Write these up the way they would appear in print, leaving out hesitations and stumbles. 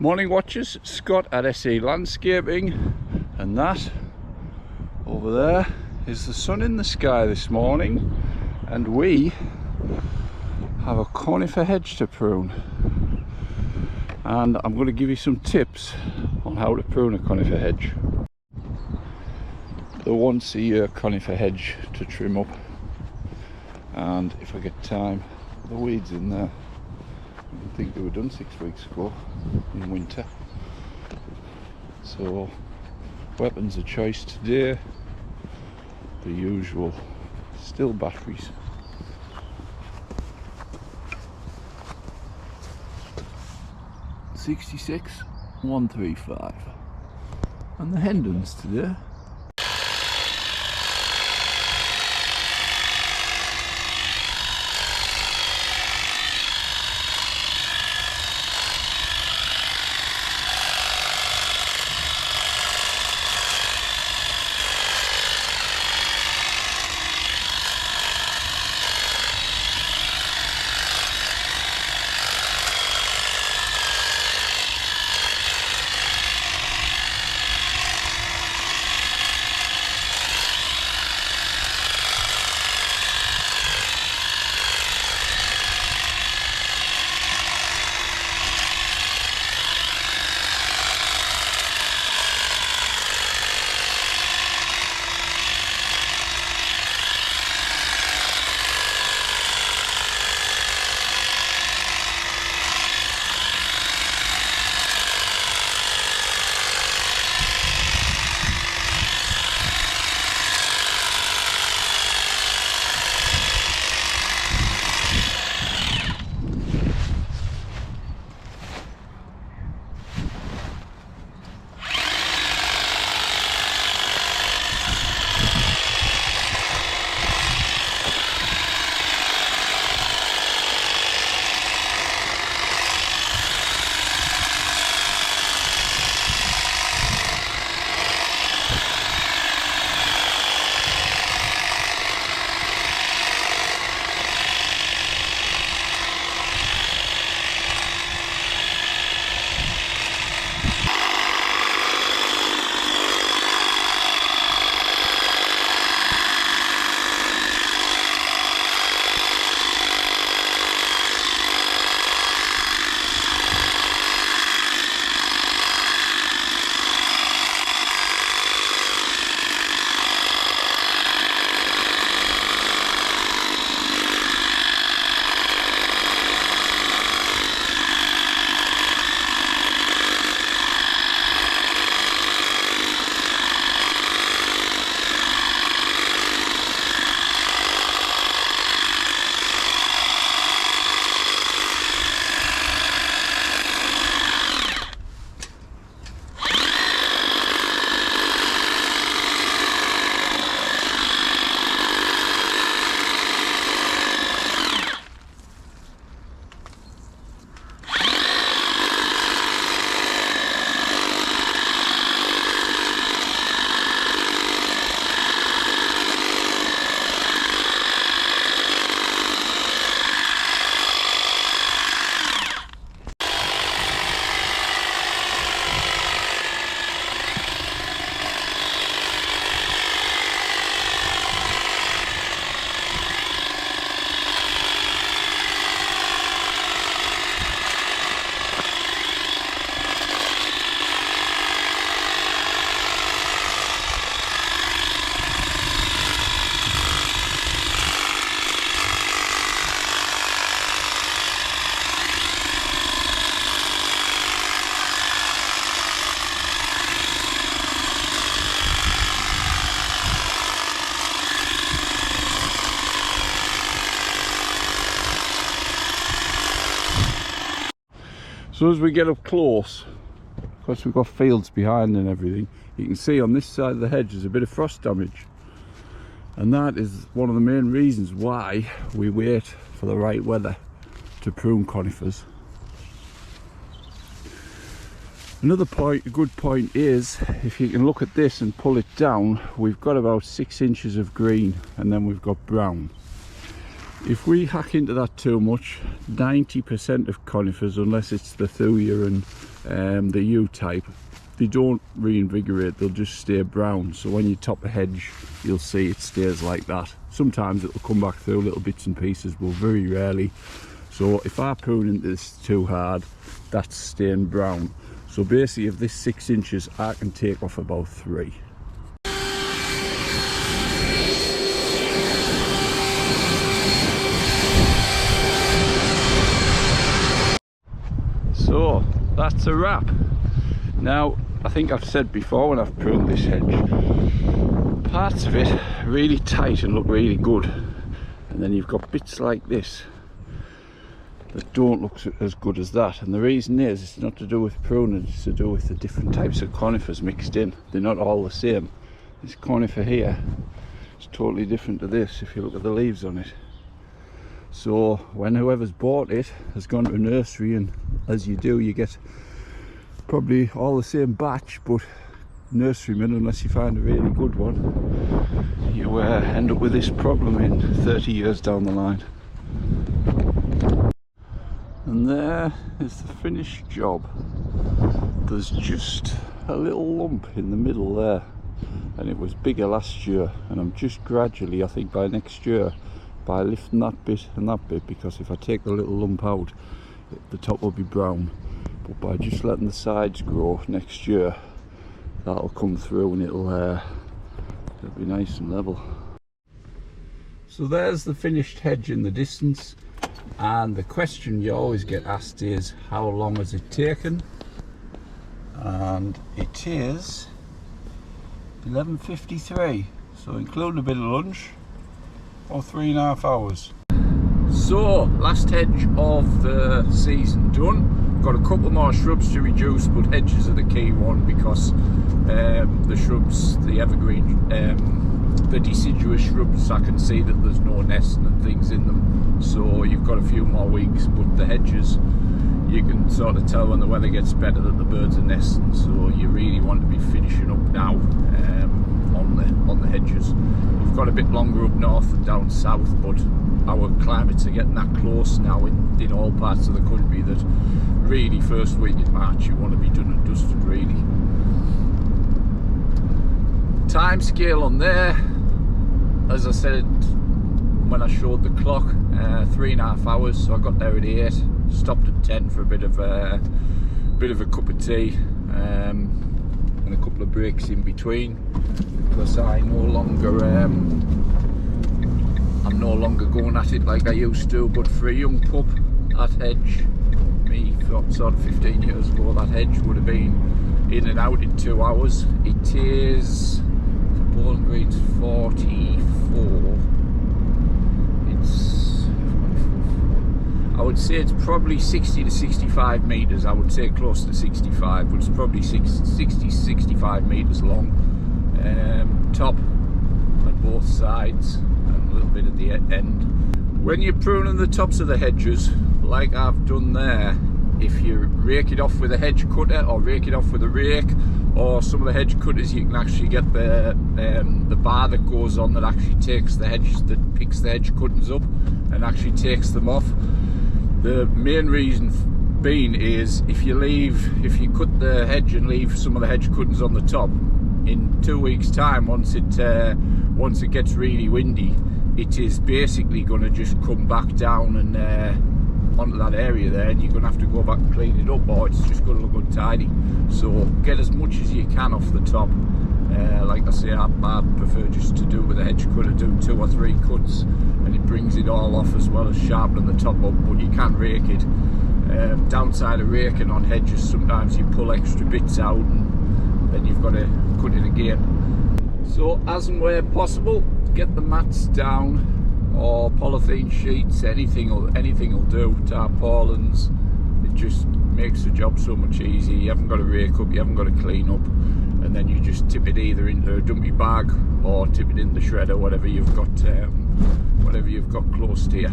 Morning watchers, Scott at SE Landscaping, and that over there is the sun in the sky this morning, and we have a conifer hedge to prune, and I'm going to give you some tips on how to prune a conifer hedge. The once a year conifer hedge to trim up, and if I get time, the weeds in there. I think they were done 6 weeks ago in winter. So weapons of choice today, the usual still batteries. .66 135, and the Hendons today. So as we get up close, of course we've got fields behind and everything, you can see on this side of the hedge there's a bit of frost damage, and that is one of the main reasons why we wait for the right weather to prune conifers. Another point, a good point, is if you can look at this and pull it down, we've got about 6 inches of green and then we've got brown. If we hack into that too much, 90% of conifers, unless it's the Thuya and the U type, they don't reinvigorate, they'll just stay brown. So when you top a hedge, you'll see it stays like that. Sometimes it'll come back through little bits and pieces, but very rarely. So if I prune into this too hard, that's staying brown. So basically, if this 6 inches, I can take off about 3. So that's a wrap. Now, I think I've said before when I've pruned this hedge, parts of it really tight and look really good, and then you've got bits like this that don't look as good as that. And the reason is, it's not to do with pruning, it's to do with the different types of conifers mixed in. They're not all the same. This conifer here is totally different to this if you look at the leaves on it. So when whoever's bought it has gone to a nursery, and as you do, you get probably all the same batch, but nurserymen, unless you find a really good one, you end up with this problem in 30 years down the line. And there is the finished job. There's just a little lump in the middle there, and it was bigger last year, and I'm just gradually, I think by next year, by lifting that bit and that bit, because if I take the little lump out, the top will be brown, but by just letting the sides grow next year, that'll come through and it'll be nice and level. So there's the finished hedge in the distance, and the question you always get asked is, how long has it taken? And it is 11:53, so including a bit of lunch, or 3.5 hours. So last hedge of the season done. Got a couple more shrubs to reduce, but hedges are the key one, because the shrubs, the evergreen, the deciduous shrubs, I can see that there's no nesting and things in them, so you've got a few more weeks. But the hedges, you can sort of tell when the weather gets better that the birds are nesting, so you really want to be finishing up now on the hedges. We've got a bit longer up north and down south, but our climates are getting that close now in all parts of the country that really first week in March you want to be done and dusted really. Time scale on there, as I said when I showed the clock, 3.5 hours. So I got there at 8, stopped at 10 for a bit of a cup of tea, and a couple of breaks in between, because I'm no longer going at it like I used to. But for a young pup, that hedge, me sort of 15 years ago, that hedge would have been in and out in 2 hours. It is, for Bowling Green's 44, I would say it's probably 60 to 65 metres. I would say close to 65, but it's probably 60 65 metres long. Top on both sides and a little bit at the end. When you're pruning the tops of the hedges, like I've done there, if you rake it off with a hedge cutter or rake it off with a rake, or some of the hedge cutters, you can actually get the bar that goes on that actually takes the hedge, that picks the hedge cuttings up and actually takes them off. The main reason being is if you cut the hedge and leave some of the hedge cuttings on the top, in 2 weeks time, once it gets really windy, it is basically going to just come back down and onto that area there, and you're going to have to go back and clean it up, or it's just going to look untidy. So get as much as you can off the top. Like I say, I prefer just to do with a hedge cutter, do 2 or 3 cuts, and it brings it all off as well as sharpening the top up. But you can rake it. Downside of raking on hedges, sometimes you pull extra bits out and then you've got to cut it again. So as and where possible, get the mats down, or polythene sheets, anything will do, tarpaulins. It just makes the job so much easier. You haven't got to rake up, you haven't got to clean up, and then you just tip it either into a dumpy bag or tip it in the shredder, whatever you've got close to you.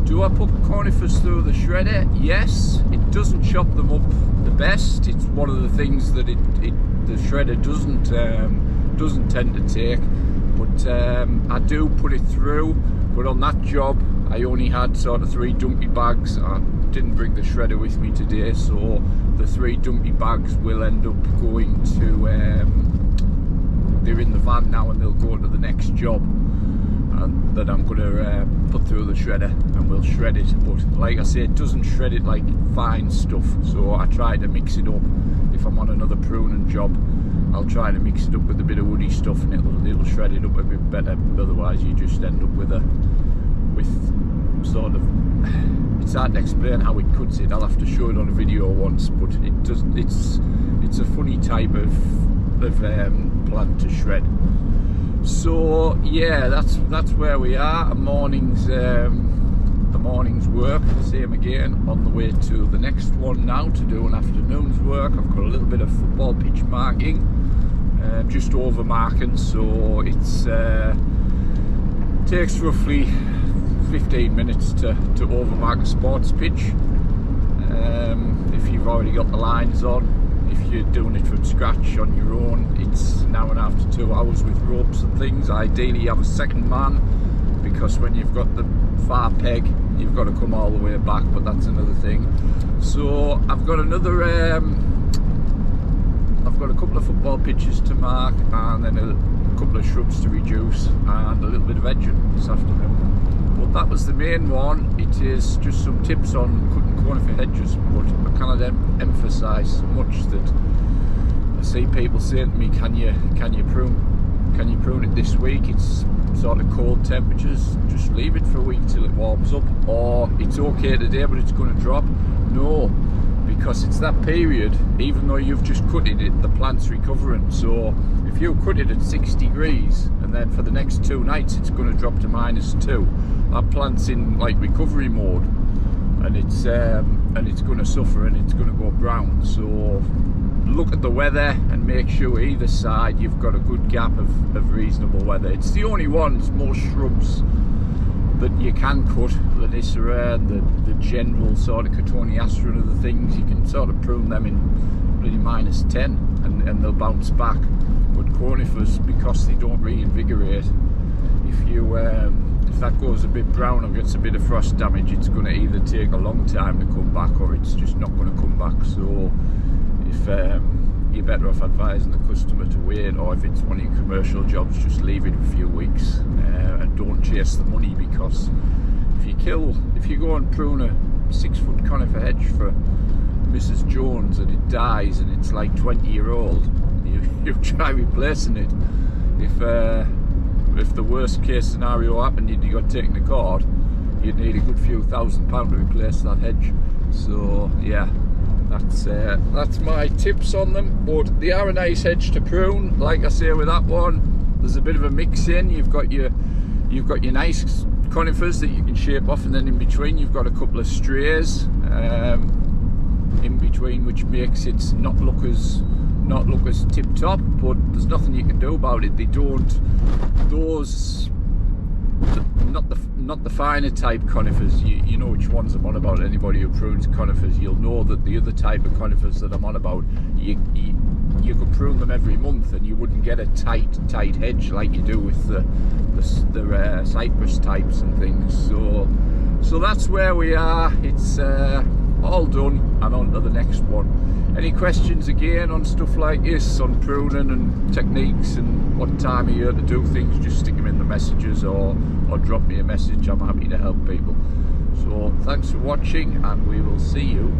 Do I put conifers through the shredder? Yes. It doesn't chop them up the best. It's one of the things that the shredder doesn't tend to take. But but I do put it through. But on that job I only had sort of 3 dumpy bags. I didn't bring the shredder with me today, so the 3 dumpy bags will end up going to they're in the van now, and they'll go to the next job that I'm going to put through the shredder, and we'll shred it. But like I say, it doesn't shred it like fine stuff, so I try to mix it up. If I'm on another pruning job, I'll try to mix it up with a bit of woody stuff, and it'll shred it up a bit better. Otherwise you just end up with sort of, it's hard to explain how it cuts it. I'll have to show it on a video once, but it's a funny type of plant to shred. So yeah, that's where we are. A morning's work. Same again, on the way to the next one now to do an afternoon's work. I've got a little bit of football pitch marking, just over marking, so it's takes roughly 15 minutes to overmark a sports pitch. If you've already got the lines on. If you're doing it from scratch on your own, it's an hour and a half to 2 hours with ropes and things. Ideally you have a second man, because when you've got the far peg you've got to come all the way back, but that's another thing. So I've got another I've got a couple of football pitches to mark, and then a couple of shrubs to reduce, and a little bit of edging this afternoon. But that was the main one. It is just some tips on cutting conifer hedges, but I cannot emphasise so much that I see people saying to me, can you prune it this week? It's sort of cold temperatures, just leave it for a week till it warms up. Or it's okay today but it's going to drop. No, because it's that period. Even though you've just cut it, the plant's recovering. So if you cut it at 6 degrees and then for the next 2 nights it's going to drop to -2, that plant's in like recovery mode, and it's going to suffer, and it's going to go brown. So look at the weather and make sure either side you've got a good gap of reasonable weather. It's the only ones, most shrubs that you can cut, Lanicera and the general sort of Cotoneaster and other things, you can sort of prune them in really -10 and they'll bounce back. But conifers, because they don't reinvigorate, if that goes a bit brown or gets a bit of frost damage, it's going to either take a long time to come back, or it's just not going to come back. So if you're better off advising the customer to wait, or if it's one of your commercial jobs, just leave it a few weeks and don't chase the money. Because if you go and prune a 6-foot conifer hedge for Mrs. Jones and it dies and it's like 20-year-old, you try replacing it. If the worst case scenario happened, you got taken to court, you'd need a good few £1,000 to replace that hedge. So yeah, that's my tips on them. But they are a nice hedge to prune. Like I say, with that one, there's a bit of a mix in. You've got your nice conifers that you can shape off, and then in between you've got a couple of strays in between, which makes it not look as tip top. But there's nothing you can do about it. Not the finer type conifers. You know which ones I'm on about. Anybody who prunes conifers, you'll know that the other type of conifers that I'm on about, you could prune them every month and you wouldn't get a tight hedge like you do with the cypress types and things. So that's where we are. It's all done, and on to the next one. Any questions again on stuff like this, on pruning and techniques and what time of year to do things, just stick them in the messages or drop me a message. I'm happy to help people. So thanks for watching, and we will see you